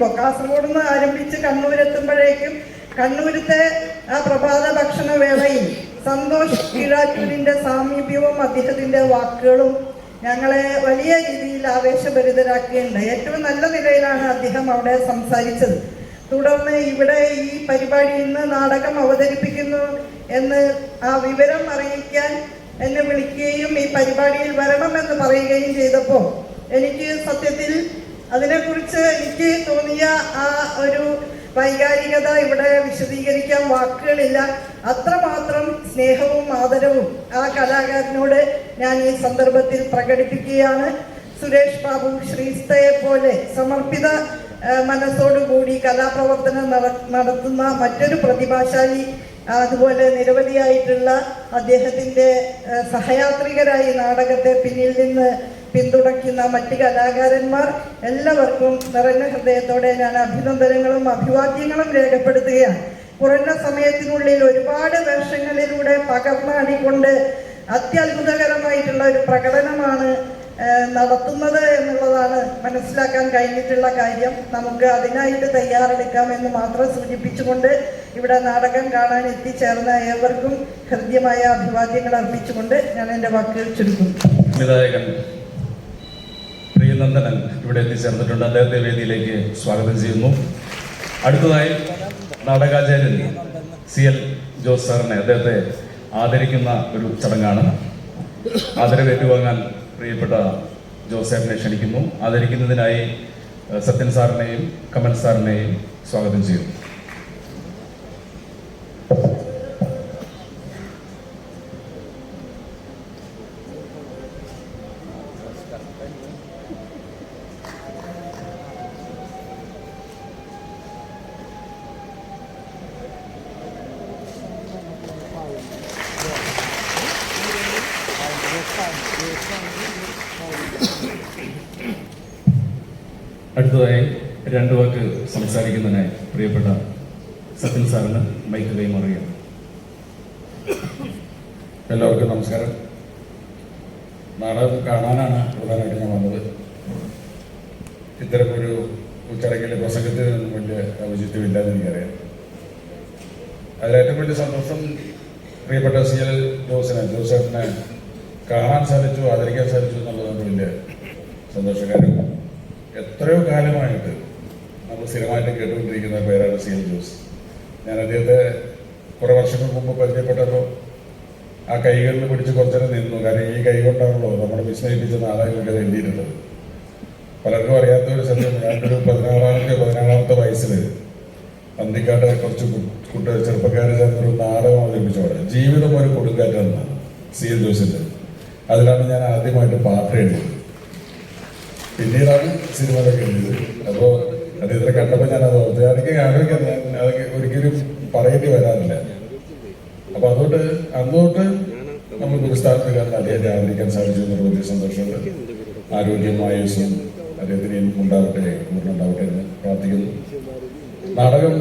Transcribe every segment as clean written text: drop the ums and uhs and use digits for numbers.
എത്തുമ്പോൾ കാസർഗോഡ് നിന്ന് ആരംഭിച്ച് കണ്ണൂരെത്തുമ്പോഴേക്കും കണ്ണൂരത്തെ ആ പ്രഭാത ഭക്ഷണ വേളയിൽ സന്തോഷ് കീഴാറ്റൂരിൻ്റെ സാമീപ്യവും അദ്ദേഹത്തിൻ്റെ വാക്കുകളും ഞങ്ങളെ വലിയ രീതിയിൽ ആവേശഭരിതരാക്കിയിട്ടുണ്ട്. ഏറ്റവും നല്ല നിലയിലാണ് അദ്ദേഹം അവിടെ സംസാരിച്ചത്. തുടർന്ന് ഇവിടെ ഈ പരിപാടിയിൽ നിന്ന് നാടകം അവതരിപ്പിക്കുന്നു എന്ന് ആ വിവരം അറിയിക്കാൻ എന്നെ വിളിക്കുകയും ഈ പരിപാടിയിൽ വരണമെന്ന് പറയുകയും ചെയ്തപ്പോൾ എനിക്ക് സത്യത്തിൽ അതിനെക്കുറിച്ച് എനിക്ക് തോന്നിയ ആ ഒരു വൈകാരികത ഇവിടെ വിശദീകരിക്കാൻ വാക്കുകളില്ല. അത്രമാത്രം സ്നേഹവും ആദരവും ആ കലാകാരനോട് ഞാൻ ഈ സന്ദർഭത്തിൽ പ്രകടിപ്പിക്കുകയാണ്. സുരേഷ് ബാബു ശ്രീസ്തയെ പോലെ സമർപ്പിത മനസ്സോടുകൂടി കലാപ്രവർത്തനം നടത്തുന്ന മറ്റൊരു പ്രതിഭാശാലി, അതുപോലെ നിരവധിയായിട്ടുള്ള അദ്ദേഹത്തിൻ്റെ സഹയാത്രികരായി നാടകത്തെ പിന്നിൽ നിന്ന് പിന്തുണയ്ക്കുന്ന മറ്റ് കലാകാരന്മാർ എല്ലാവർക്കും നിറഞ്ഞ ഹൃദയത്തോടെ ഞാൻ അഭിനന്ദനങ്ങളും അഭിവാദ്യങ്ങളും രേഖപ്പെടുത്തുകയാണ്. കുറഞ്ഞ സമയത്തിനുള്ളിൽ ഒരുപാട് വേഷങ്ങളിലൂടെ പകർന്നാടിക്കൊണ്ട് അത്യത്ഭുതകരമായിട്ടുള്ള ഒരു പ്രകടനമാണ് നടത്തുന്നത് എന്നുള്ളതാണ് മനസ്സിലാക്കാൻ കഴിഞ്ഞിട്ടുള്ള കാര്യം. നമുക്ക് അതിനായിട്ട് തയ്യാറെടുക്കാമെന്ന് മാത്രം സൂചിപ്പിച്ചുകൊണ്ട് ഇവിടെ നാടകം കാണാൻ എത്തിച്ചേർന്ന ഏവർക്കും ഹൃദ്യമായ അഭിവാദ്യങ്ങൾ അർപ്പിച്ചുകൊണ്ട് ഞാൻ എൻ്റെ വാക്കുകൾ ചുരുക്കുന്നു. പ്രിയനന്ദനൻ ഇവിടെ എത്തിച്ചേർന്നിട്ടുണ്ട്. അദ്ദേഹത്തെ വേദിയിലേക്ക് സ്വാഗതം ചെയ്യുന്നു. അടുത്തതായി നാടകാചാര്യൻ CL ജോസ് സാറിനെ അദ്ദേഹത്തെ ആദരിക്കുന്ന ഒരു ചടങ്ങാണ്. ആദരവ് ഏറ്റുവാങ്ങാൻ പ്രിയപ്പെട്ട ജോസ് സാറിനെ ക്ഷണിക്കുന്നു. ആദരിക്കുന്നതിനായി സത്യൻ സാറിനെയും കമൽ സാറിനെയും സ്വാഗതം ചെയ്യുന്നു. അടുത്തതായി രണ്ടു വാക്ക് സംസാരിക്കുന്നതിനായി പ്രിയപ്പെട്ട സത്യൻ സാറിന് മൈക്ക് കൈമാറുകയാണ്. എല്ലാവർക്കും നമസ്കാരം. നാടകം കാണാനാണ് പ്രധാനമായിട്ട് ഞാൻ വന്നത്. ഇത്തരമൊരു ചടങ്ങിൽ പ്രസംഗത്തിനൊന്നും വലിയ ഔചിത്യമില്ലെന്ന് എനിക്കറിയാം. അതിലേറ്റവും വലിയ സന്തോഷം പ്രിയപ്പെട്ട CL ജോസഫിനെ കാണാൻ സാധിച്ചു, ആദരിക്കാൻ സാധിച്ചു എന്നുള്ളതാണ് വലിയ സന്തോഷകാര്യം. എത്രയോ കാലമായിട്ട് നമ്മൾ സ്ഥിരമായിട്ട് കേട്ടുകൊണ്ടിരിക്കുന്ന പേരാണ് CL ജോസ്. ഞാൻ അദ്ദേഹത്തെ കുറേ വർഷങ്ങൾക്ക് മുമ്പ് പരിചയപ്പെട്ടപ്പോൾ ആ കൈകളിൽ പിടിച്ച് കുറച്ചേരം നിന്നു. കാരണം ഈ കൈ കൊണ്ടാണല്ലോ നമ്മളെ വിസ്മയിപ്പിച്ച നാടകങ്ങളൊക്കെ എഴുതിയിട്ടുള്ളത്. പലർക്കും അറിയാത്ത ഒരു സത്യം, ഞാനൊരു 16ാമത്തെ വയസ്സിൽ അന്തിക്കാട്ട് കുറച്ച് ചെറുപ്പക്കാരെ ചേർന്നൊരു നാടകം അവതരിപ്പിച്ചോടെ ജീവിതം ഒരു കൊടുങ്കാറ്റാണെന്നാണ് CL ജോസിൻ്റെ. അതിലാണ് ഞാൻ ആദ്യമായിട്ട് പാട്ട് എഴുതിയത്. പിന്നീടാണ് സിനിമകളൊക്കെ എഴുതിയത്. അപ്പോൾ അദ്ദേഹത്തിനെ കണ്ടപ്പോൾ ഞാൻ അത് ഓർത്ത് അതൊക്കെ ആലോചിക്കാൻ ഞാൻ അതൊക്കെ ഒരിക്കലും പറയേണ്ടി വരാറില്ല. അപ്പോൾ അതുകൊണ്ട് അന്നോട്ട് നമ്മൾ ഗുരുസ്ഥാനത്ത് കാരണം അദ്ദേഹത്തെ ആദരിക്കാൻ സാധിച്ചു എന്നുള്ള വലിയ സന്തോഷമുണ്ട്. ആരോഗ്യമായുസും അദ്ദേഹത്തിന് ഉണ്ടാവട്ടെ, പൂർണ്ണമുണ്ടാവട്ടെ എന്ന് പ്രാർത്ഥിക്കുന്നു. നാടകം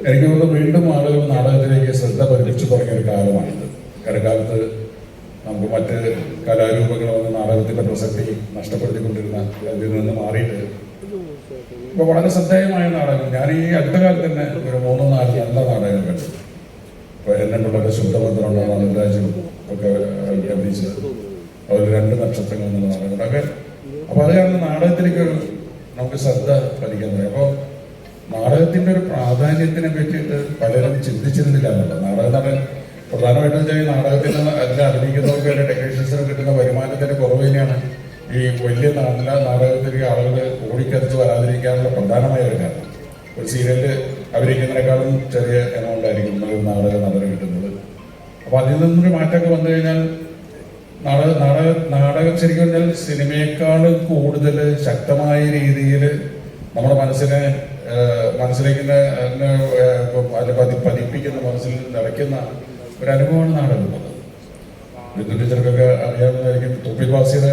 എനിക്ക് തോന്നുന്നു വീണ്ടും ആളുകൾ നാടകത്തിലേക്ക് ശ്രദ്ധ പതിപ്പിച്ചു തുടങ്ങിയ ഒരു കാലമാണിത്. ഇടക്കാലത്ത് നമുക്ക് മറ്റ് കലാരൂപങ്ങൾ വന്ന് നാടകത്തിന്റെ പ്രസക്തി നഷ്ടപ്പെടുത്തിക്കൊണ്ടിരുന്ന ഇതിൽ നിന്ന് മാറിയിട്ട് ഇപ്പോൾ വളരെ ശ്രദ്ധേയമായ നാടകം ഞാൻ ഈ അടുത്ത കാലത്ത് തന്നെ ഒരു 3-4 നല്ല നാടകങ്ങൾ കണ്ടു. ഇപ്പോൾ എന്നെക്കുള്ളൊക്കെ ശുദ്ധഭദ്രമുള്ള നന്ദരാജും ഒക്കെ അഭിനയിച്ചത്, അവർ 2 നക്ഷത്രങ്ങൾ എന്നുള്ള നാടകങ്ങളൊക്കെ. അപ്പോൾ അത് കാരണം നാടകത്തിലേക്ക് നമുക്ക് ശ്രദ്ധ പതിക്കാൻ തുടങ്ങി. അപ്പോൾ നാടകത്തിന്റെ ഒരു പ്രാധാന്യത്തിനെ പറ്റിയിട്ട് പലരും ചിന്തിച്ചിരുന്നില്ല എന്നുള്ളത്. നാടകം പ്രധാനമായിട്ടും വെച്ചാൽ ഈ നാടകത്തിന് അതിൽ അഭിനയിക്കുന്നവർക്ക് അതിന്റെ ടെക്നീഷ്യൻസിന് കിട്ടുന്ന വരുമാനത്തിന്റെ കുറവ് തന്നെയാണ് ഈ വലിയ നല്ല നാടകത്തിലേക്ക് ആളുകൾ ഓടിക്കരച്ച് വരാതിരിക്കാനുള്ള പ്രധാനമായ ഒരു കാരണം. ഒരു സീരിയലിൽ അഭിനയിക്കുന്നതിനേക്കാളും ചെറിയ എമൗണ്ട് ആയിരിക്കും ഒരു നടന് കിട്ടുന്നത്. അപ്പോൾ അതിൽ നിന്നൊരു മാറ്റമൊക്കെ വന്നു കഴിഞ്ഞാൽ നാടകം ശരിക്കും പറഞ്ഞാൽ സിനിമയെക്കാളും കൂടുതൽ ശക്തമായ രീതിയിൽ നമ്മുടെ മനസ്സിലേക്ക് പതിപ്പിക്കുന്ന, മനസ്സിൽ നിറയ്ക്കുന്ന ഒരു അനുഭവമാണ് നാടകം. ബിന്ദു ടീച്ചർക്കൊക്കെ അറിയാവുന്നതായിരിക്കും, തോപ്പിൽ ഭാസിയുടെ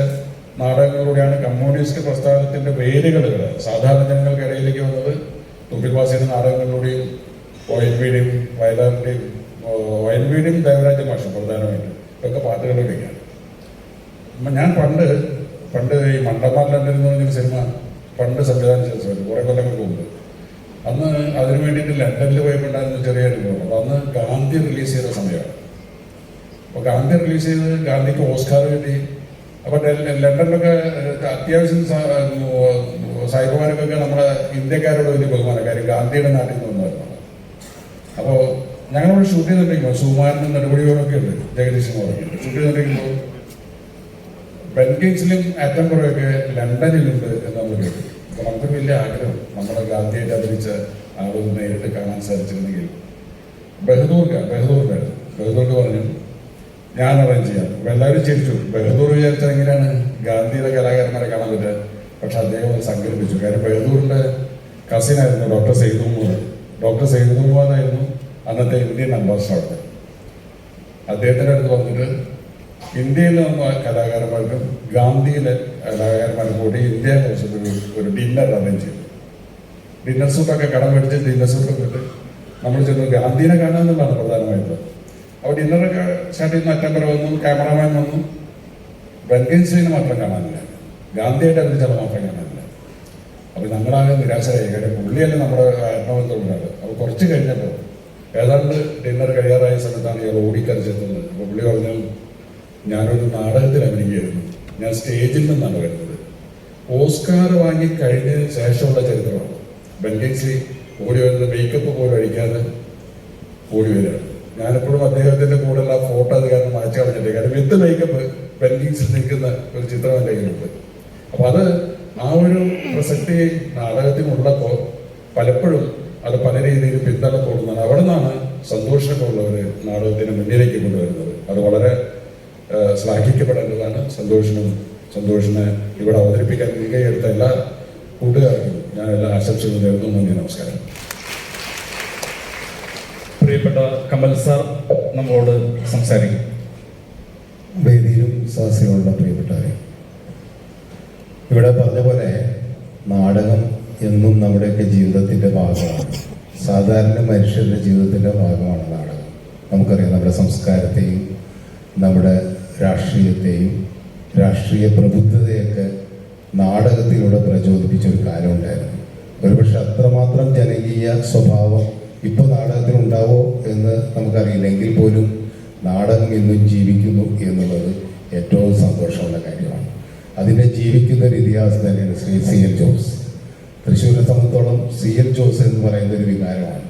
നാടകങ്ങളിലൂടെയാണ് കമ്മ്യൂണിസ്റ്റ് പ്രസ്ഥാനത്തിന്റെ വേരുകൾ സാധാരണ ജനങ്ങൾക്കിടയിലേക്ക് വന്നത്. തോപ്പിൽ ഭാസിയുടെ നാടകങ്ങളിലൂടെയും വയൽവീടും ദേവരാജ മാഷ പ്രധാനമായിട്ടും ഒക്കെ പാട്ടുകളിലൂടെയാണ്. ഞാൻ പണ്ട് ഈ മണ്ടന്മാർ ലണ്ടൻ എന്ന് പറഞ്ഞൊരു സിനിമ പണ്ട് സംവിധാനം ചെയ്ത സമയത്ത് കുറേ കൊല്ലങ്ങൾക്ക് മുമ്പ്. അന്ന് അതിനു വേണ്ടിയിട്ട് ലണ്ടനിൽ പോയപ്പോണ്ടായിരുന്ന ചെറിയ അനുഭവം. അപ്പോൾ അന്ന് ഗാന്ധി റിലീസ് ചെയ്ത സമയമാണ്. അപ്പോൾ ഗാന്ധി റിലീസ് ചെയ്ത് ഗാന്ധിക്ക് ഓസ്കാർ കിട്ടി. അപ്പോൾ ലണ്ടനിലൊക്കെ അത്യാവശ്യം സായിപ്പന്മാർക്കൊക്കെ നമ്മുടെ ഇന്ത്യക്കാരോട് വലിയ ബഹുമാനം. കാര്യം ഗാന്ധിയുടെ നാട്ടിൽ നിന്ന് വന്നതായിരുന്നു. അപ്പോൾ ഞങ്ങളോട് ഷൂട്ട് ചെയ്തിട്ടുണ്ടെങ്കിൽ സുകുമാരനും നെടുപടിയോടൊക്കെ ഉണ്ട്, ജഗദീഷ് മോറൊക്കെ ഉണ്ട്. ഷൂട്ട് ചെയ്തിട്ടുണ്ടെങ്കിൽ ബെൻകിങ്സിലും ആറ്റംബറൊക്കെ ലണ്ടനിലുണ്ട് എന്ന് നമ്മൾ കേട്ടു. അപ്പോൾ നമുക്ക് വലിയ ആഗ്രഹം നമ്മുടെ ഗാന്ധിയായിട്ട് അഭിനയിച്ച ആളുകൾ നേരിട്ട് കാണാൻ സാധിച്ചിരുന്നെങ്കിൽ. ബഹദൂർക്ക് പറഞ്ഞു ഞാൻ അറേഞ്ച് ചെയ്യാം. അപ്പോൾ എല്ലാവരും ചിരിച്ചു. ബഹദൂർ വിചാരിച്ചാൽ എങ്ങനെയാണ് ഗാന്ധിയുടെ കലാകാരന്മാരെ കാണാൻ പറ്റുക? പക്ഷെ അദ്ദേഹം അത് സംഘടിപ്പിച്ചു. കാര്യം ബഹദൂറിന്റെ കസിനായിരുന്നു ഡോക്ടർ സെയ്ദ് മുഹമ്മദ്. ഡോക്ടർ സെയ്ദ് മുഹമ്മദായിരുന്നു അന്നത്തെ ഇന്ത്യൻ അംബാസഡർ. അദ്ദേഹത്തിൻ്റെ അടുത്ത് വന്നിട്ട് ഇന്ത്യയിലെ കലാകാരന്മാർക്കും ഗാന്ധിയിലെ കലാകാരന്മാർക്കും കൂടി ഇന്ത്യ ഒരു ഡിന്നർ അറേഞ്ച് ചെയ്തു. ഡിന്നർ സൂട്ടൊക്കെ കടം മേടിച്ച് ഡിന്നർ സൂട്ടൊക്കെ ഇട്ട് നമ്മൾ ചെന്ന് ഗാന്ധിനെ കാണാമെന്നുള്ളതാണ് പ്രധാനമായിട്ടുള്ളത്. അപ്പോൾ ഡിന്നറൊക്കെ സ്റ്റാർട്ട് ചെയ്യുന്ന അറ്റംബർ വന്നു, ക്യാമറാമാൻ വന്നു. ബെൻകിൻസിനെ മാത്രം കാണാനില്ല, ഗാന്ധിയായിട്ട് അഭിനയിച്ചാൽ മാത്രം കാണാനില്ല. അപ്പോൾ ഞങ്ങളാകെ നിരാശരായി. കാര്യം പുള്ളിയല്ല നമ്മുടെ ആത്മബന്ധമുണ്ടായത്. അപ്പോൾ കുറച്ച് കഴിഞ്ഞപ്പോൾ ഏതാണ്ട് ഡിന്നർ കഴിയാറായ സമയത്താണ് ഇയാൾ ഓടിക്കരച്ചെത്തുന്നത്. അപ്പോൾ പുള്ളി പറഞ്ഞു ഞാനൊരു നാടകത്തിൽ അഭിനയിക്കുകയായിരുന്നു, ഞാൻ സ്റ്റേജിൽ നിന്നാണ് വരുന്നത്. ഓസ്കാർ വാങ്ങി കഴിഞ്ഞതിന് ശേഷമുള്ള ചരിത്രമാണ്. ബെൻകിൻസി ഓടി വരുന്നത് മേക്കപ്പ് പോലും അഴിക്കാതെ ഓടി വരികയാണ്. ഞാനെപ്പോഴും അദ്ദേഹത്തിൻ്റെ കൂടെയുള്ള ഫോട്ടോ അത് കാരണം മാറ്റി കളഞ്ഞിട്ട്, കാരണം വിത്ത് മേക്കപ്പ് ബെൻകിൻസിൽ നിൽക്കുന്ന ഒരു ചിത്രം എൻ്റെ കയ്യിലുണ്ട്. അപ്പോൾ അത് ആ ഒരു പ്രസക്തി നാടകത്തിനുള്ളപ്പോൾ പലപ്പോഴും അത് പല രീതിയിൽ പിന്തള്ളപ്പെടുന്നതാണ്. അവിടെ നിന്നാണ് സന്തോഷമൊക്കെ ഉള്ളവർ നാടകത്തിന് മുന്നിലേക്ക് കൊണ്ടുവരുന്നത്. അത് വളരെ ശ്ലാഘിക്കപ്പെടേണ്ടതാണ്. സന്തോഷിനെ ഇവിടെ അവതരിപ്പിക്കാൻ മുൻകൈയെടുത്ത എല്ലാ കൂട്ടുകാർക്കും ഞാൻ എല്ലാ ആശംസകളും നേരുന്നു. നന്ദി, നമസ്കാരം. പ്രിയപ്പെട്ട കമൽ സാർ നമ്മളോട് സംസാരിക്കും. വേദിയിലും സദസ്സിലുള്ള പ്രിയപ്പെട്ടവരെ, ഇവിടെ പറഞ്ഞ പോലെ നാടകം എന്നും നമ്മുടെയൊക്കെ ജീവിതത്തിൻ്റെ ഭാഗമാണ്. സാധാരണ മനുഷ്യരുടെ ജീവിതത്തിൻ്റെ ഭാഗമാണ് നാടകം. നമുക്കറിയാം നമ്മുടെ സംസ്കാരത്തെയും നമ്മുടെ രാഷ്ട്രീയത്തെയും രാഷ്ട്രീയ പ്രബുദ്ധതയൊക്കെ നാടകത്തിലൂടെ പ്രചോദിപ്പിച്ചൊരു കാലമുണ്ടായിരുന്നു. ഒരുപക്ഷെ അത്രമാത്രം ജനകീയ സ്വഭാവം ഇപ്പോൾ നാടകത്തിനുണ്ടാവോ എന്ന് നമുക്കറിയില്ലെങ്കിൽ പോലും നാടകം ഇന്നും ജീവിക്കുന്നു എന്നുള്ളത് ഏറ്റവും സന്തോഷമുള്ള കാര്യമാണ്. അതിൻ്റെ ജീവിക്കുന്ന ഒരു ഇതിഹാസം തന്നെയാണ് ശ്രീ CL ജോസ്. തൃശ്ശൂരിനെ സംബന്ധിച്ചോളം CL ജോസ് എന്ന് പറയുന്ന ഒരു വികാരമാണ്.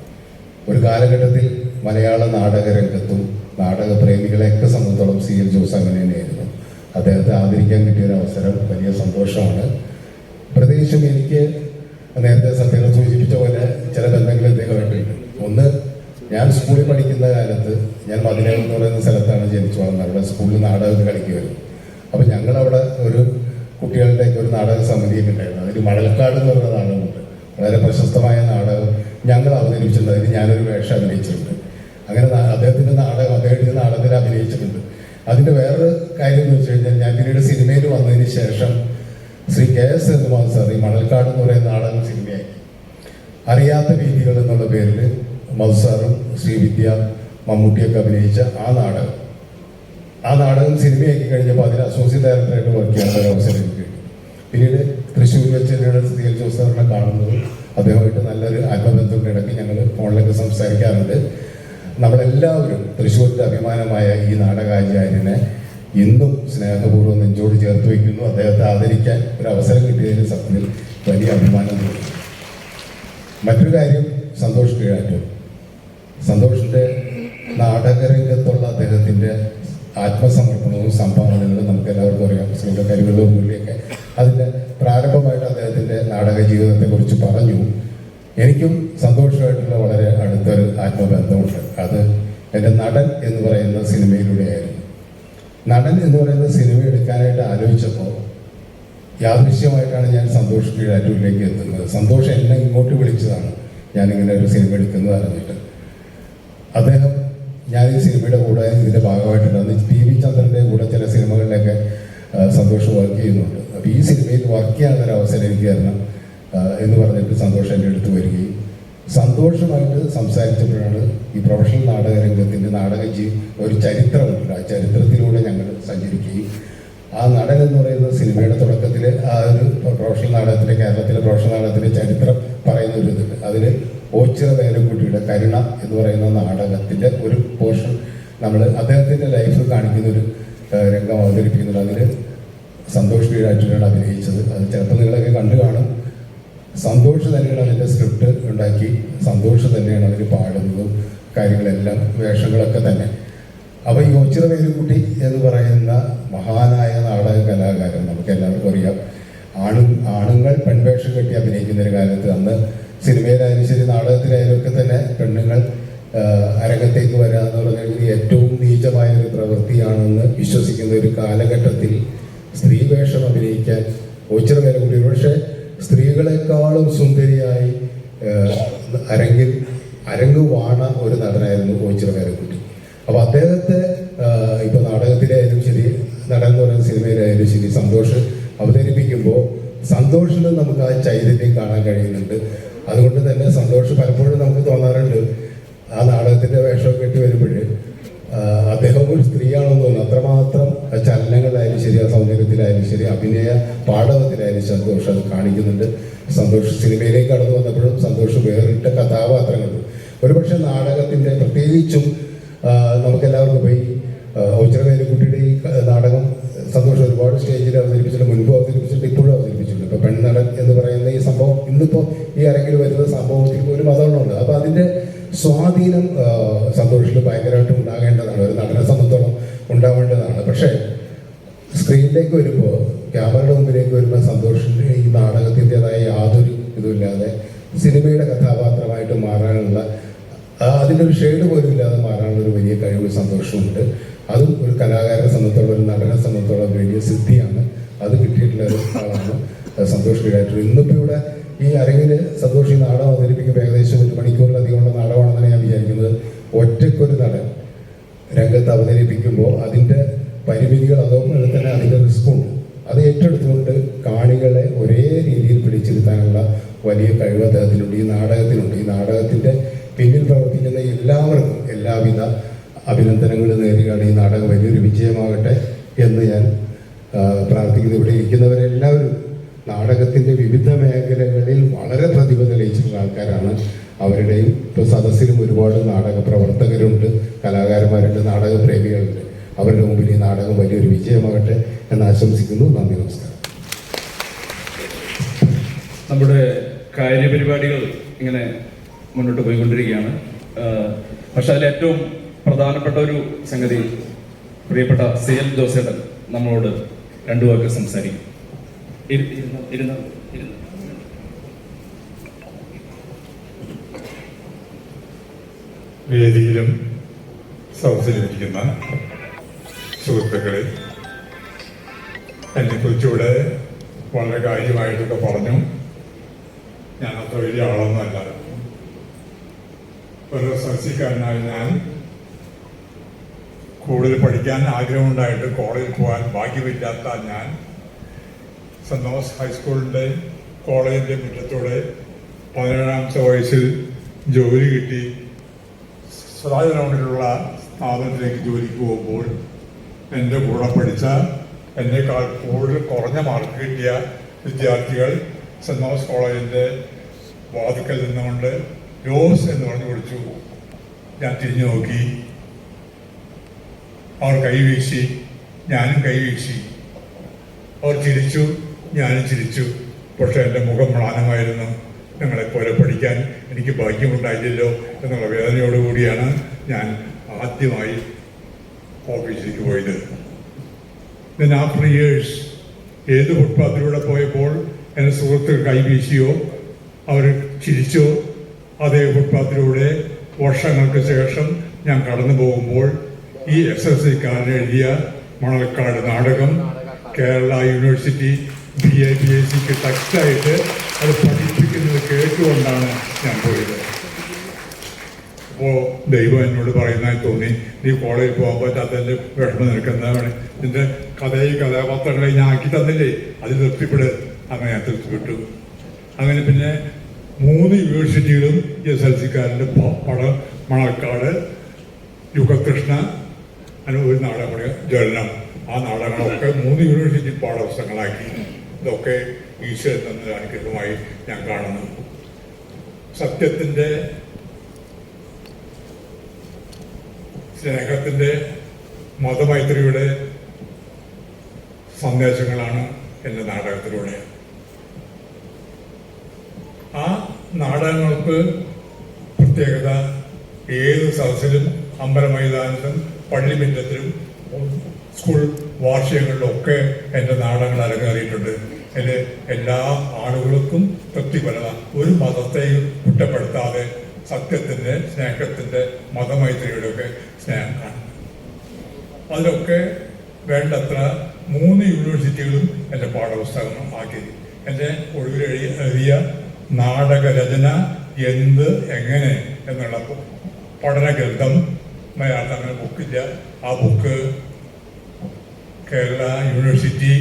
ഒരു കാലഘട്ടത്തിൽ മലയാള നാടകരംഗത്തും നാടകപ്രേമികളെയൊക്കെ സംബന്ധിച്ചോളം CL ജോസ് അങ്ങനെ തന്നെയായിരുന്നു. അദ്ദേഹത്തെ ആദരിക്കാൻ കിട്ടിയ ഒരു അവസരം വലിയ സന്തോഷമാണ്. പ്രത്യേകിച്ചും എനിക്ക് നേരത്തെ സത്യം സൂചിപ്പിച്ച പോലെ ചില ബന്ധങ്ങൾ ഇദ്ദേഹമായിട്ടുണ്ട്. ഒന്ന്, ഞാൻ സ്കൂളിൽ പഠിക്കുന്ന കാലത്ത് ഞാൻ മതിലകം എന്ന് പറയുന്ന സ്ഥലത്താണ് ജനിച്ചു വളർന്നത്. അവിടെ സ്കൂളിൽ നാടകത്തിൽ കളിക്കുമായിരുന്നു. അപ്പം ഞങ്ങളവിടെ ഒരു കുട്ടികളുടെയൊക്കെ ഒരു നാടക സമിതിയൊക്കെ ഉണ്ടായിരുന്നു. അതിൽ മണൽക്കാട് എന്ന് പറയുന്ന നാടകമുണ്ട്, വളരെ പ്രശസ്തമായ നാടകം ഞങ്ങൾ അവതരിപ്പിച്ചിട്ടുണ്ട്. അതിന് ഞാനൊരു വേഷം അഭിനയിച്ചിട്ടുണ്ട്. അങ്ങനെ അദ്ദേഹത്തിൻ്റെ നാടകം, അദ്ദേഹത്തിൻ്റെ നാടകത്തിൽ അഭിനയിച്ചിട്ടുണ്ട്. അതിൻ്റെ വേറൊരു കാര്യം എന്ന് വെച്ച് കഴിഞ്ഞാൽ ഞാൻ പിന്നീട് സിനിമയിൽ വന്നതിന് ശേഷം ശ്രീ KS സേതുമാധവൻ സാർ ഈ മണൽക്കാട് എന്ന് പറയുന്ന നാടകം സിനിമയാക്കി. അറിയാത്ത രീതികൾ എന്നുള്ള പേരിൽ മധുസാറും ശ്രീവിദ്യ മമ്മൂട്ടിയൊക്കെ അഭിനയിച്ച ആ നാടകം സിനിമയാക്കി കഴിഞ്ഞപ്പോൾ അതിന് അസോസിയേറ്റ് ഡയറക്ടറായിട്ട് വർക്ക് ചെയ്യാനുള്ള ഒരു അവസരം എനിക്ക് കിട്ടി. പിന്നീട് തൃശ്ശൂർ വെച്ച് CL ജോസ് സാറിനെ കാണുന്നത് അദ്ദേഹമായിട്ട് നല്ലൊരു ആത്മബന്ധമുണ്ട്. ഇടയ്ക്ക് ഞങ്ങൾ ഫോണിലൊക്കെ സംസാരിക്കാറുണ്ട്. നമ്മളെല്ലാവരും തൃശ്ശൂരിൻ്റെ അഭിമാനമായ ഈ നാടകാചാര്യനെ ഇന്നും സ്നേഹപൂർവ്വം നെഞ്ചോട് ചേർത്ത് വയ്ക്കുന്നു. അദ്ദേഹത്തെ ആദരിക്കാൻ ഒരു അവസരം കിട്ടിയതിന് സത്യത്തിൽ വലിയ അഭിമാനം തോന്നി. മറ്റൊരു കാര്യം, സന്തോഷ് കീഴാറ്റൂർ. സന്തോഷിൻ്റെ നാടകരംഗത്തുള്ള അദ്ദേഹത്തിൻ്റെ ആത്മസമർപ്പണവും സംഭാവനകളും നമുക്ക് എല്ലാവർക്കും അറിയാം. ശ്രീയുടെ കരിവള്ളൂർ മുരളിയൊക്കെ അതിൻ്റെ പ്രാരംഭമായിട്ട് അദ്ദേഹത്തിൻ്റെ നാടക ജീവിതത്തെക്കുറിച്ച് പറഞ്ഞു. എനിക്കും സന്തോഷമായിട്ടുള്ള വളരെ അടുത്തൊരു ആത്മബന്ധമുണ്ട്. അത് എൻ്റെ നടൻ എന്ന് പറയുന്ന സിനിമയിലൂടെയായിരുന്നു. നടൻ എന്ന് പറയുന്ന സിനിമ എടുക്കാനായിട്ട് ആലോചിച്ചപ്പോൾ യാദൃശ്യമായിട്ടാണ് ഞാൻ സന്തോഷ് കീഴാറ്റൂരിലേക്ക് എത്തുന്നത്. സന്തോഷ് എന്നെ ഇങ്ങോട്ട് വിളിച്ചതാണ് ഞാനിങ്ങനെ ഒരു സിനിമ എടുക്കുന്നത് അറിഞ്ഞിട്ട്. അദ്ദേഹം ഞാൻ ഈ സിനിമയുടെ കൂടെ ഇതിൻ്റെ ഭാഗമായിട്ടുണ്ടാകുന്ന PV ചന്ദ്രൻ്റെ കൂടെ ചില സിനിമകളിലൊക്കെ സന്തോഷ് വർക്ക് ചെയ്യുന്നുണ്ട്. അപ്പോൾ ഈ സിനിമയിൽ വർക്ക് ചെയ്യാനൊരു അവസരം എനിക്ക് തരണം എന്ന് പറഞ്ഞിട്ട് സന്തോഷ് എൻ്റെ അടുത്ത് വരികയും സന്തോഷമായിട്ട് സംസാരിച്ചപ്പോഴാണ് ഈ പ്രൊഫഷണൽ നാടക രംഗത്തിൻ്റെ ഒരു ചരിത്രമുണ്ട്. ആ ചരിത്രത്തിലൂടെ ഞങ്ങൾ സഞ്ചരിക്കുകയും ആ നടൻ എന്ന് പറയുന്നത് സിനിമയുടെ തുടക്കത്തിൽ ആ ഒരു പ്രൊഫഷണൽ നാടകത്തിൻ്റെ, കേരളത്തിലെ പ്രൊഫഷണൽ നാടകത്തിൻ്റെ ചരിത്രം പറയുന്ന ഒരു ഇതുണ്ട്. അതിൽ ഓച്ചിറ വേലക്കുട്ടിയുടെ കരുണ എന്ന് പറയുന്ന നാടകത്തിൻ്റെ ഒരു പോർഷൻ നമ്മൾ അദ്ദേഹത്തിൻ്റെ ലൈഫ് കാണിക്കുന്ന ഒരു രംഗം അവതരിപ്പിക്കുന്നുണ്ട്. അതിൽ സന്തോഷ് കീഴാറ്റൂരാണ് അഭിനയിച്ചത്. അത് ചിലപ്പോൾ നിങ്ങളൊക്കെ കണ്ടു കാണും. സന്തോഷ് തന്നെയാണ് അതിൻ്റെ സ്ക്രിപ്റ്റ് ഉണ്ടാക്കി, സന്തോഷ് തന്നെയാണ് അതിൽ പാടുന്നതും കാര്യങ്ങളെല്ലാം, വേഷങ്ങളൊക്കെ തന്നെ. അപ്പോൾ ഈ ഓച്ചിറ വേലുക്കുട്ടി എന്ന് പറയുന്ന മഹാനായ നാടക കലാകാരൻ നമുക്ക് എല്ലാവർക്കും അറിയാം. ആണുങ്ങൾ പെൺവേഷം കെട്ടി അഭിനയിക്കുന്ന ഒരു കാലത്ത്, അന്ന് സിനിമയിലായാലും ശരി നാടകത്തിലായാലും ഒക്കെ തന്നെ പെണ്ണുങ്ങൾ അരങ്ങത്തേക്ക് വരിക എന്ന് പറഞ്ഞാൽ ഏറ്റവും നീചമായ ഒരു പ്രവൃത്തിയാണെന്ന് വിശ്വസിക്കുന്ന ഒരു കാലഘട്ടത്തിൽ സ്ത്രീ വേഷം അഭിനയിക്കാൻ ഓച്ചിറ വേലുക്കുട്ടി, പക്ഷേ സ്ത്രീകളെക്കാളും സുന്ദരിയായി അരങ്ങ് വാണ ഒരു നടനായിരുന്നു ഓച്ചിറ വേലുക്കുട്ടി. അപ്പോൾ അദ്ദേഹത്തെ ഇപ്പൊ നാടകത്തിലായാലും ശരി, നടൻ എന്ന് പറയുന്ന സിനിമയിലായാലും ശരി, സന്തോഷ് അവതരിപ്പിക്കുമ്പോൾ സന്തോഷിന് നമുക്ക് ആ ചൈതന്യം കാണാൻ കഴിയുന്നുണ്ട്. അതുകൊണ്ട് തന്നെ സന്തോഷ് പലപ്പോഴും നമുക്ക് തോന്നാറുണ്ട് ആ നാടകത്തിന്റെ വേഷമൊക്കെ കെട്ടി വരുമ്പോൾ അദ്ദേഹം ഒരു സ്ത്രീയാണെന്ന് തോന്നുന്നു. അത്രമാത്രം ചലനങ്ങളിലായാലും ശരി, ആ സൗന്ദര്യത്തിലായാലും ശരി, അഭിനയ പാടവത്തിലായാലും സന്തോഷ് അത് കാണിക്കുന്നുണ്ട്. സന്തോഷ് സിനിമയിലേക്ക് കടന്നു വന്നപ്പോഴും സന്തോഷ് വേറിട്ട കഥാപാത്രങ്ങൾ ഒരുപക്ഷെ നാടകത്തിന്റെ പ്രത്യേകിച്ചും നമുക്കെല്ലാവർക്കും പോയി ഓച്ചിറ വേലുക്കുട്ടിയുടെ ഈ നാടകം സന്തോഷം ഒരുപാട് സ്റ്റേജിൽ അവതരിപ്പിച്ചിട്ടുണ്ട്, മുൻപ് അവതരിപ്പിച്ചിട്ടുണ്ട്, ഇപ്പോഴും അവതരിപ്പിച്ചിട്ടുണ്ട്. ഇപ്പൊ പെൺനടൻ എന്ന് പറയുന്ന ഈ സംഭവം ഇന്നിപ്പോ ഈ അരങ്ങിൽ വരുന്ന സംഭവത്തിൽ ഒരു മതമുണ്ട്. അപ്പൊ അതിന്റെ സ്വാധീനം സന്തോഷിൽ ഭയങ്കരമായിട്ട് ഉണ്ടാകേണ്ടതാണ്, ഒരു നടനെ സംബന്ധിച്ചോളം ഉണ്ടാവേണ്ടതാണ്. പക്ഷേ സ്ക്രീനിലേക്ക് വരുമ്പോൾ, ക്യാമറയുടെ മുമ്പിലേക്ക് വരുമ്പോൾ സന്തോഷിന്റെ ഈ നാടകത്തിൻ്റെതായ യാതൊരു ഇതുമില്ലാതെ സിനിമയുടെ കഥാപാത്രമായിട്ട് മാറാനുള്ള അതിൻ്റെ ഒരു ഷെയ്ഡ് പോലും ഇല്ലാതെ മാറാനുള്ള ഒരു വലിയ കഴിവ് സന്തോഷമുണ്ട്. അതും ഒരു കലാകാരനെ സംബന്ധിച്ചോളം, ഒരു നടനെ സംബന്ധിച്ചോളം വലിയ സിദ്ധിയാണ്. അത് കിട്ടിയിട്ടുള്ള ഒരു ആളാണ് സന്തോഷ് കീഴാറ്റൂർ. ഇന്നിപ്പോൾ ഇവിടെ ഈ അരങ്ങിൽ സന്തോഷ് ഈ നാടകം അവതരിപ്പിക്കുമ്പോൾ ഏകദേശം 1 മണിക്കൂറിലധികമുള്ള നാടകമാണെന്നാണ് ഞാൻ വിചാരിക്കുന്നത്. ഒറ്റയ്ക്കൊരു നടൻ രംഗത്ത് അവതരിപ്പിക്കുമ്പോൾ അതിൻ്റെ പരിമിതികൾ അതോപോലെ തന്നെ അതിൻ്റെ റിസ്ക്കുണ്ട്. അത് ഏറ്റെടുത്തുകൊണ്ട് കാണികളെ ഒരേ രീതിയിൽ പിടിച്ചിരുത്താനുള്ള വലിയ കഴിവ് അദ്ദേഹത്തിനുണ്ട്, ഈ നാടകത്തിനുണ്ട്. ഈ നാടകത്തിൻ്റെ പിന്നിൽ പ്രവർത്തിക്കുന്ന എല്ലാവർക്കും എല്ലാവിധ അഭിനന്ദനങ്ങൾ നേരുകയാണ്. ഈ നാടകം വലിയൊരു വിജയമാകട്ടെ എന്ന് ഞാൻ പ്രാർത്ഥിക്കുന്നു. ഇവിടെ ഇരിക്കുന്നവരെല്ലാവരും നാടകത്തിൻ്റെ വിവിധ മേഖലകളിൽ വളരെ പ്രതിഭ തെളിയിച്ചിട്ടുള്ള ആൾക്കാരാണ്. അവരുടെയും ഇപ്പോൾ സദസ്സിലും ഒരുപാട് നാടക പ്രവർത്തകരുണ്ട്, കലാകാരന്മാരുണ്ട്, നാടകപ്രേമികളുണ്ട്. അവരുടെ മുമ്പിൽ ഈ നാടകം വലിയൊരു വിജയമാകട്ടെ എന്ന് ആശംസിക്കുന്നു. നന്ദി, നമസ്കാരം. നമ്മുടെ കാര്യപരിപാടികൾ ഇങ്ങനെ മുന്നോട്ട് പോയിക്കൊണ്ടിരിക്കുകയാണ്. പക്ഷെ അതിൽ ഏറ്റവും പ്രധാനപ്പെട്ട ഒരു സംഗതി പ്രിയപ്പെട്ട CL ജോസേട്ടൻ നമ്മളോട് 2 വാക്ക് സംസാരിക്കും. വേദിയിലും സദസ്സിലിരിക്കുന്ന സുഹൃത്തുക്കളെ, എന്നെക്കുറിച്ചിവിടെ വളരെ കാര്യമായിട്ടൊക്കെ പറഞ്ഞു. ഞാൻ അത്ര വലിയ ആളൊന്നുമല്ല. ഒരു സദസ്സിക്കാരനായ ഞാൻ കൂടുതൽ പഠിക്കാൻ ആഗ്രഹമുണ്ടായിട്ട് കോളേജിൽ പോകാൻ ഭാഗ്യമില്ലാത്ത ഞാൻ സെന്റ് തോമസ് ഹൈസ്കൂളിൻ്റെ കോളേജിൻ്റെ മുറ്റത്തൂടെ 17ാമത്തെ വയസ്സിൽ ജോലി കിട്ടി സ്വരാജ് ഗ്രൗണ്ടിലുള്ള സ്ഥാപനത്തിലേക്ക് ജോലിക്ക് പോകുമ്പോൾ എൻ്റെ കൂടെ പഠിച്ച എന്നേക്കാൾ കൂടുതൽ കുറഞ്ഞ മാർക്ക് കിട്ടിയ വിദ്യാർത്ഥികൾ സെന്റ് തോമസ് കോളേജിൻ്റെ വാതിക്കൽ നിന്നുകൊണ്ട് ജോസ് എന്ന് പറഞ്ഞു വിളിച്ചു. ഞാൻ തിരിഞ്ഞു നോക്കി, അവർ കൈവീശി, ഞാനും കൈവീശി. അവർ ചിരിച്ചു, ഞാനും ചിരിച്ചു. പക്ഷെ എൻ്റെ മുഖം മ്ലാനമായിരുന്നു. ഞങ്ങളെപ്പോലെ പഠിക്കാൻ എനിക്ക് ഭാഗ്യമുണ്ടായില്ലല്ലോ എന്നുള്ള വേദനയോടുകൂടിയാണ് ഞാൻ ആദ്യമായി ഓഫീസിലേക്ക് പോയത്. ദെൻ ആഫ്റ്റർ ഇയേഴ്സ് ഏത് ഫുട്പാത്തിലൂടെ പോയപ്പോൾ എൻ്റെ സുഹൃത്തുക്കൾ കൈവീശിയോ അവർ ചിരിച്ചോ, അതേ ഫുട്പാത്തിലൂടെ വർഷങ്ങൾക്ക് ശേഷം ഞാൻ കടന്നു പോകുമ്പോൾ ഈ SSLC-ക്കാരൻ എഴുതിയ മണൽക്കാട് നാടകം കേരള യൂണിവേഴ്സിറ്റി BA-BSc ടെക്സ്റ്റായിട്ട് അത് പഠിപ്പിക്കുന്നത് കേട്ടുകൊണ്ടാണ് ഞാൻ പോയത്. അപ്പോൾ ദൈവം എന്നോട് പറയുന്നതായി തോന്നി, നീ കോളേജിൽ പോകാൻ പറ്റാത്തതിൻ്റെ വിഷമം നിൽക്കുന്നതാണ്, നിന്റെ കഥാപാത്രങ്ങളെ ഞാൻ ആക്കി തന്നില്ലേ, അതിൽ തൃപ്തിപ്പെട്. അങ്ങനെ ഞാൻ തൃപ്തിപ്പെട്ടു. അങ്ങനെ പിന്നെ 3 യൂണിവേഴ്സിറ്റികളും SSLC-ക്കാരൻ്റെ മണൽക്കാട്, യുഗകൃഷ്ണ, അങ്ങനെ ഒരു നാടകം ജ്വലനം ആ നാടകങ്ങളൊക്കെ 3 യൂണിവേഴ്സിറ്റി പാഠപുസ്തകങ്ങളാക്കി. ഇതൊക്കെ ഈശ്വരൻ തന്ന അനുഗ്രഹമായി ഞാൻ കാണുന്നു. സത്യത്തിൻ്റെ, സ്നേഹത്തിൻ്റെ, മതമൈത്രിയുടെ സന്ദേശങ്ങളാണ് എൻ്റെ നാടകത്തിലൂടെ. ആ നാടകങ്ങൾക്ക് പ്രത്യേകത ഏത് സദസ്സിലും അമ്പലമൈതാനത്തും പള്ളിമിറ്റത്തിലും സ്കൂൾ വാർഷികങ്ങളിലൊക്കെ എൻ്റെ നാടകങ്ങൾ അരങ്ങേറിയിട്ടുണ്ട്. എൻ്റെ എല്ലാ ആളുകൾക്കും തൃപ്തിപരത, ഒരു മതത്തെയും കുറ്റപ്പെടുത്താതെ സത്യത്തിൻ്റെ, സ്നേഹത്തിൻ്റെ, മതമൈത്രിയുടെയൊക്കെ സ്നേഹം കാണും. അതിലൊക്കെ വേണ്ടത്ര 3 യൂണിവേഴ്സിറ്റികളും എൻ്റെ പാഠപുസ്തകം ആക്കി. എൻ്റെ ഒടുവിൽ എഴുതിയ നാടകരചന എന്ത് എങ്ങനെ എന്നുള്ള പഠന ഗ്രന്ഥം മലയാളത്തിൽ അങ്ങനെ ബുക്കില്ല. ആ ബുക്ക് കേരള യൂണിവേഴ്സിറ്റി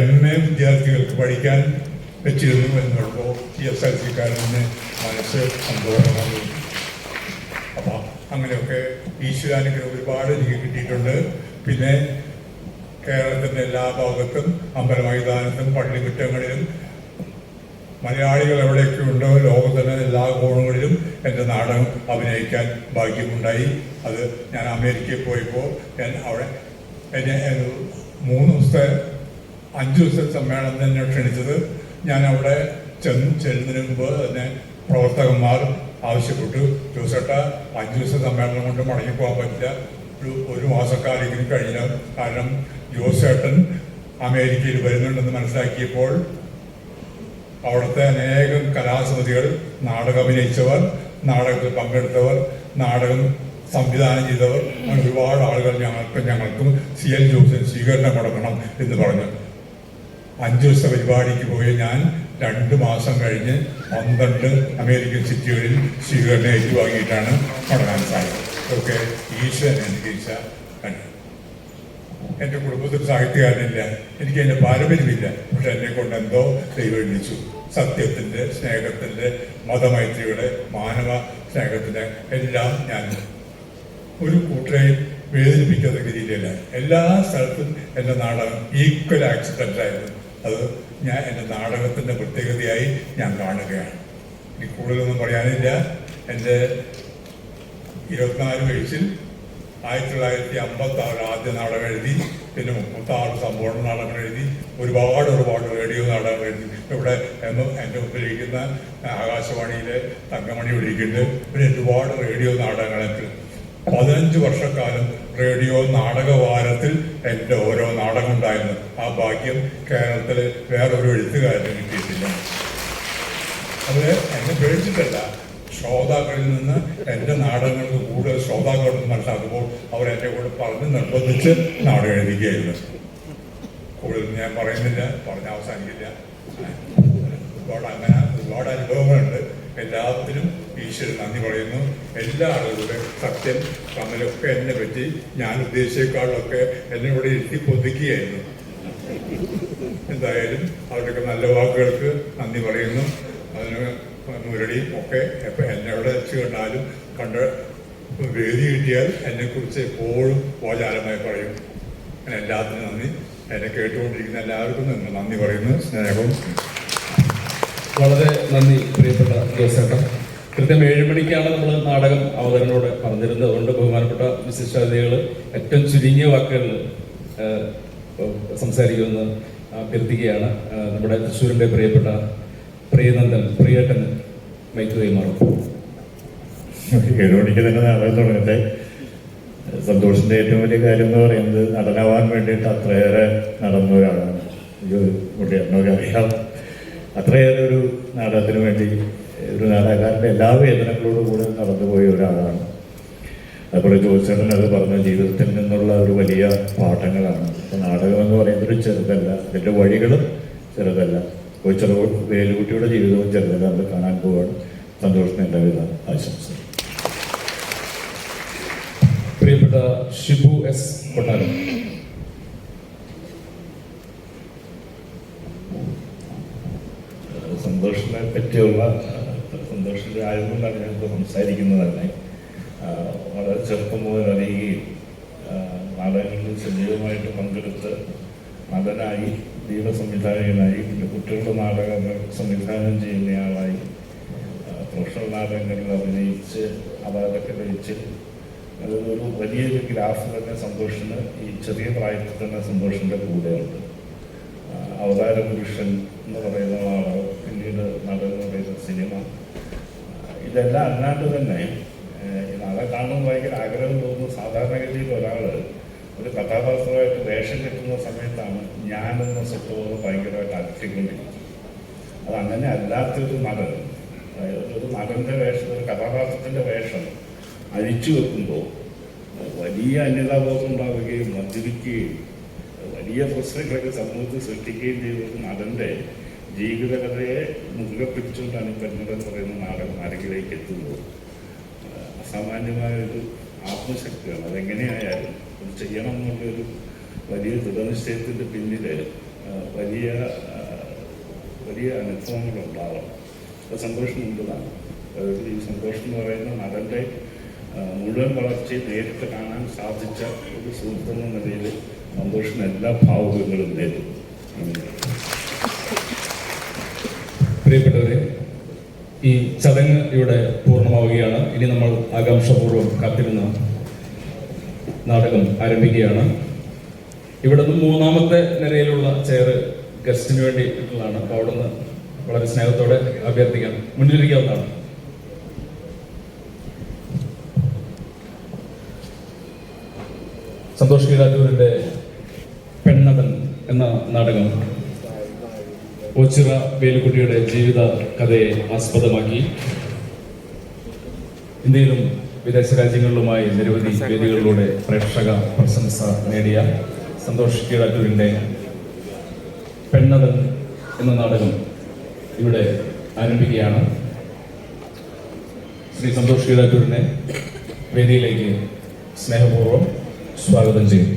MA വിദ്യാർത്ഥികൾക്ക് പഠിക്കാൻ വെച്ചിരുന്നു എന്നുള്ളപ്പോൾ SLC-ക്കാരന് മനസ്സ് സന്തോഷമാണ്. അപ്പം അങ്ങനെയൊക്കെ ഈശ്വരാനുഗ്രഹം ഒരുപാട് എനിക്ക് കിട്ടിയിട്ടുണ്ട്. പിന്നെ കേരളത്തിൻ്റെ എല്ലാ ഭാഗത്തും അമ്പലമൈതാനത്തും പള്ളിമുറ്റങ്ങളിലും മലയാളികൾ എവിടെയൊക്കെ ഉണ്ടോ ലോകത്തിൻ്റെ എല്ലാ കോണുകളിലും എൻ്റെ നാടകം അഭിനയിക്കാൻ ഭാഗ്യമുണ്ടായി. അത് ഞാൻ അമേരിക്കയിൽ പോയപ്പോൾ അവിടെ എന്നെ 3 ദിവസത്തെ 5 ദിവസത്തെ സമ്മേളനം തന്നെ ക്ഷണിച്ചത്. ഞാൻ അവിടെ ചെല്ലുന്നതിന് മുമ്പ് തന്നെ പ്രവർത്തകന്മാർ ആവശ്യപ്പെട്ടു, ജോസേട്ട 5 ദിവസത്തെ സമ്മേളനം കൊണ്ട് മടങ്ങിപ്പോകാൻ പറ്റില്ല, ഒരു മാസക്കാലെങ്കിലും കഴിഞ്ഞാൽ. കാരണം ജോസേട്ടൻ അമേരിക്കയിൽ വരുന്നുണ്ടെന്ന് മനസ്സിലാക്കിയപ്പോൾ അവിടുത്തെ അനേകം കലാസമിതികൾ, നാടകം അഭിനയിച്ചവർ, നാടകത്തിൽ പങ്കെടുത്തവർ, നാടകം സംവിധാനം ചെയ്തവർ, അങ്ങനെ ഒരുപാട് ആളുകൾ ഞങ്ങൾക്കും CL ജോസിന് സ്വീകരണം കൊടുക്കണം എന്ന് പറഞ്ഞു. 5 ദിവസത്തെ പരിപാടിക്ക് പോയി ഞാൻ 2 മാസം കഴിഞ്ഞ് 12 അമേരിക്കൻ സിറ്റികളിൽ സ്വീകരണം ഏറ്റുവാങ്ങിയിട്ടാണ് മടങ്ങാൻ സാധിച്ചത്. ഇതൊക്കെ ഈശ്വരൻ അനുഗ്രഹിച്ച കണ്ടു. എൻ്റെ കുടുംബത്തിൽ സാഹിത്യകാരനില്ല, എനിക്ക് അതിൻ്റെ പാരമ്പര്യമില്ല. പക്ഷെ എന്നെ കൊണ്ട് എന്തോ ദൈവം എണ്ണിച്ചു. സത്യത്തിൻ്റെ, സ്നേഹത്തിൻ്റെ, മതമൈത്രിയുടെ, മാനവ സ്നേഹത്തിൻ്റെ എല്ലാം ഞാൻ ഒരു കൂട്ടരെയും വേദനിപ്പിക്കാത്ത രീതിയിലല്ല. എല്ലാ സ്ഥലത്തും എൻ്റെ നാടകം ഈക്വൽ ആക്സെപ്റ്റൻസ് ആയിരുന്നു. അത് ഞാൻ എൻ്റെ നാടകത്തിൻ്റെ പ്രത്യേകതയായി ഞാൻ കാണുകയാണ്. എനിക്ക് കൂടുതലൊന്നും പറയാനില്ല. എൻ്റെ 24 വയസ്സിൽ 1956 ആദ്യ നാടകം എഴുതി. പിന്നെ 36 സമ്പൂർണ്ണ നാടകങ്ങൾ എഴുതി. ഒരുപാട് റേഡിയോ നാടകങ്ങൾ എഴുതി. ഇവിടെ എൻ്റെ മുമ്പിലിരിക്കുന്ന ആകാശവാണിയിലെ തങ്കമണി വിളിക്കുന്നുണ്ട്. പിന്നെ ഒരുപാട് റേഡിയോ നാടകങ്ങളൊക്കെ 15 വർഷക്കാലം റേഡിയോ നാടകവാരത്തിൽ എൻ്റെ ഓരോ നാടകം ഉണ്ടായിരുന്നു. ആ ഭാഗ്യം കേരളത്തിൽ വേറൊരു എഴുത്തുകാരന് കിട്ടിയിട്ടില്ല. അത് എന്നെ പേടിച്ചിട്ടല്ല, ശ്രോതാക്കളിൽ നിന്ന് എൻ്റെ നാടകങ്ങൾക്ക് കൂടുതൽ ശ്രോതാക്കളോട് മനസ്സിലാക്കുമ്പോൾ അവർ എൻ്റെ കൂടെ പറഞ്ഞ് നിർബന്ധിച്ച് നാടകം എഴുതിക്കുകയായിരുന്നു. കൂടുതൽ ഞാൻ പറയുന്നില്ല, പറഞ്ഞ് അവസാനിക്കില്ല. ഒരുപാട് അനുഭവങ്ങളുണ്ട്. എല്ലാത്തിനും ഈശ്വരൻ നന്ദി പറയുന്നു. എല്ലാ ആളുകളുടെ സത്യം തമ്മിലൊക്കെ എന്നെ പറ്റി ഞാൻ ഉദ്ദേശിച്ചേക്കാളൊക്കെ എന്നെ ഇവിടെ ഇരുത്തി പൊതിക്കുകയായിരുന്നു. എന്തായാലും അവരുടെയൊക്കെ നല്ല വാക്കുകൾക്ക് നന്ദി പറയുന്നു. അതിന് മുരളിയും ഒക്കെ എപ്പോൾ എന്നെ എവിടെ വെച്ച് കണ്ടാലും വേദി കിട്ടിയാൽ എന്നെക്കുറിച്ച് എപ്പോഴും വാചാലമായി പറയും. അങ്ങനെ എല്ലാത്തിനും നന്ദി. എന്നെ കേട്ടുകൊണ്ടിരിക്കുന്ന എല്ലാവർക്കും നന്ദി പറയുന്നു. സ്നേഹം. വളരെ നന്ദി പ്രിയപ്പെട്ട ജോസേട്ടൻ. കൃത്യം 7 മണിക്കാണ് നമ്മൾ നാടകം അവതരണോട് പറഞ്ഞിരുന്നത്. അതുകൊണ്ട് ബഹുമാനപ്പെട്ട വിശിഷ്ടാതിഥികൾ ഏറ്റവും ചുരുങ്ങിയ വാക്കുകളിൽ സംസാരിക്കുമെന്ന് അഭ്യർത്ഥിക്കുകയാണ്. നമ്മുടെ തൃശ്ശൂരിൻ്റെ പ്രിയപ്പെട്ട പ്രിയേട്ടൻ മൈക്ക് കൈമാറും. 7 മണിക്ക് തന്നെ നാടകം തുടങ്ങട്ടെ. സന്തോഷിൻ്റെ ഏറ്റവും വലിയ കാര്യം എന്ന് പറയുന്നത് നടനാവാൻ വേണ്ടിയിട്ട് അത്രയേറെ നടന്ന ഒരാളാണ്. അറിയാം. അത്രയേറെ ഒരു നാടകത്തിന് വേണ്ടി ഒരു നാടകക്കാരൻ്റെ എല്ലാ വേദനകളോടും കൂടെ നടന്നുപോയ ഒരാളാണ്. അതുപോലെ ജോത്സേട്ടൻ അത് പറഞ്ഞ ജീവിതത്തിൽ നിന്നുള്ള ഒരു വലിയ പാഠങ്ങളാണ്. അപ്പോൾ നാടകം എന്ന് പറയുന്നത് ഒരു ചെറുതല്ല, അതിൻ്റെ വഴികളും ചെറുതല്ല. ഒരു വേലുകുട്ടിയുടെ ജീവിതവും ചെറുതല്ല. അത് കാണാൻ പോവുകയാണ്. സന്തോഷത്തിന് എല്ലാവിധ ആശംസ. പ്രിയപ്പെട്ട ഷിബു എസ് കൊട്ടാരം. സന്തോഷിനെ പറ്റിയുള്ള സന്തോഷിൻ്റെ ആയതുകൊണ്ടാണ് ഞാനിപ്പോൾ സംസാരിക്കുന്നത് തന്നെ. വളരെ ചെറുപ്പം മുതൽ അറിയുകയും നാടകങ്ങളിൽ സജീവമായിട്ട് പങ്കെടുത്ത് നടനായി, സംവിധായകനായി, പിന്നെ കുട്ടികളുടെ നാടകങ്ങൾ സംവിധാനം ചെയ്യുന്നയാളായി, പ്രൊഫഷണൽ നാടകങ്ങളിൽ അഭിനയിച്ച് അവാർഡൊക്കെ ലഭിച്ച് അതൊരു വലിയൊരു ഗ്രാഫ് തന്നെ സന്തോഷിന് ഈ ചെറിയ പ്രായത്തിൽ തന്നെ സന്തോഷിൻ്റെ കൂടെയുണ്ട്. അവതാര പുരുഷൻ എന്ന് പറയുന്ന നാടകം, പിന്നീട് നടൻ എന്ന് പറയുന്ന സിനിമ, ഇതെല്ലാം അല്ലാണ്ട് തന്നെ നാളെ കാണുമ്പോൾ ഭയങ്കര ആഗ്രഹം തോന്നുന്നു. സാധാരണഗതിയിൽ ഒരാൾ ഒരു കഥാപാത്രമായിട്ട് വേഷം കെട്ടുന്ന സമയത്താണ് ഞാനെന്ന സ്വത്വബോധം ഭയങ്കരമായിട്ട് അലട്ടിക്കൊണ്ടിരിക്കുന്നത്. അതങ്ങനെ അല്ലാത്തൊരു നടൻ, ഒരു നടൻ്റെ വേഷം, ഒരു കഥാപാത്രത്തിൻ്റെ വേഷം അഴിച്ചു വെക്കുമ്പോൾ വലിയ അന്യതാബോധം ഉണ്ടാവുകയും മദ്യപിക്കുകയും വലിയ പ്രശ്നങ്ങളൊക്കെ സമൂഹത്തിൽ സൃഷ്ടിക്കുകയും ചെയ്തത് നടൻ്റെ ജീവിതകഥയെ മുറുകെ പിടിച്ചുകൊണ്ടാണ് ഈ പെണ്ണുകൾ പറയുന്ന നാടകം അരങ്ങിലേക്ക് എത്തുന്നത്. അസാമാന്യമായൊരു ആത്മശക്തിയാണ്. അതെങ്ങനെയായാലും അത് ചെയ്യണം എന്നുള്ളൊരു വലിയ ദൃഢനിശ്ചയത്തിൻ്റെ പിന്നിൽ വലിയ വലിയ അനുഭവങ്ങളുണ്ടാവാം. അത് സന്തോഷമുള്ളതാണ്. അതായത് ഈ സന്തോഷം എന്ന് പറയുന്ന നടൻ്റെ മുഴുവൻ വളർച്ചയെ നേരിട്ട് കാണാൻ സാധിച്ച ഒരു സുഹൃത്തെന്ന നിലയിൽ സന്തോഷിന് എല്ലാ ഭാവുകങ്ങളും നേരിടും. പ്രിയപ്പെട്ടവരെ, ഈ ചടങ്ങ് ഇവിടെ പൂർണ്ണമാവുകയാണ്. ഇനി നമ്മൾ ആകാംക്ഷപൂർവ്വം കാത്തിരുന്ന നാടകം ആരംഭിക്കുകയാണ്. ഇവിടെ നിന്ന് മൂന്നാമത്തെ നിലയിലുള്ള ചെയർ ഗസ്റ്റിന് വേണ്ടിയിട്ടുള്ളതാണ്. അപ്പോൾ അവിടെ നിന്ന് വളരെ സ്നേഹത്തോടെ അഭ്യർത്ഥിക്കാം, മുന്നിലിരിക്കാവുന്നതാണ്. സന്തോഷ് കീഴാറ്റൂരിൻ്റെ പെണ്ണടൻ എന്ന നാടകം ഓച്ചിറ വേലുക്കുട്ടിയുടെ ജീവിത കഥയെ ആസ്പദമാക്കി ഇന്ത്യയിലും വിദേശ രാജ്യങ്ങളിലുമായി നിരവധി വേദികളിലൂടെ പ്രേക്ഷക പ്രശംസ നേടിയ സന്തോഷ് കീഴാറ്റൂരിൻ്റെ പെണ്ണടൻ എന്ന നാടകം ഇവിടെ ആരംഭിക്കുകയാണ്. ശ്രീ സന്തോഷ് കീഴാറ്റൂരിനെ വേദിയിലേക്ക് സ്നേഹപൂർവ്വം സ്വാഗതം ചെയ്യും.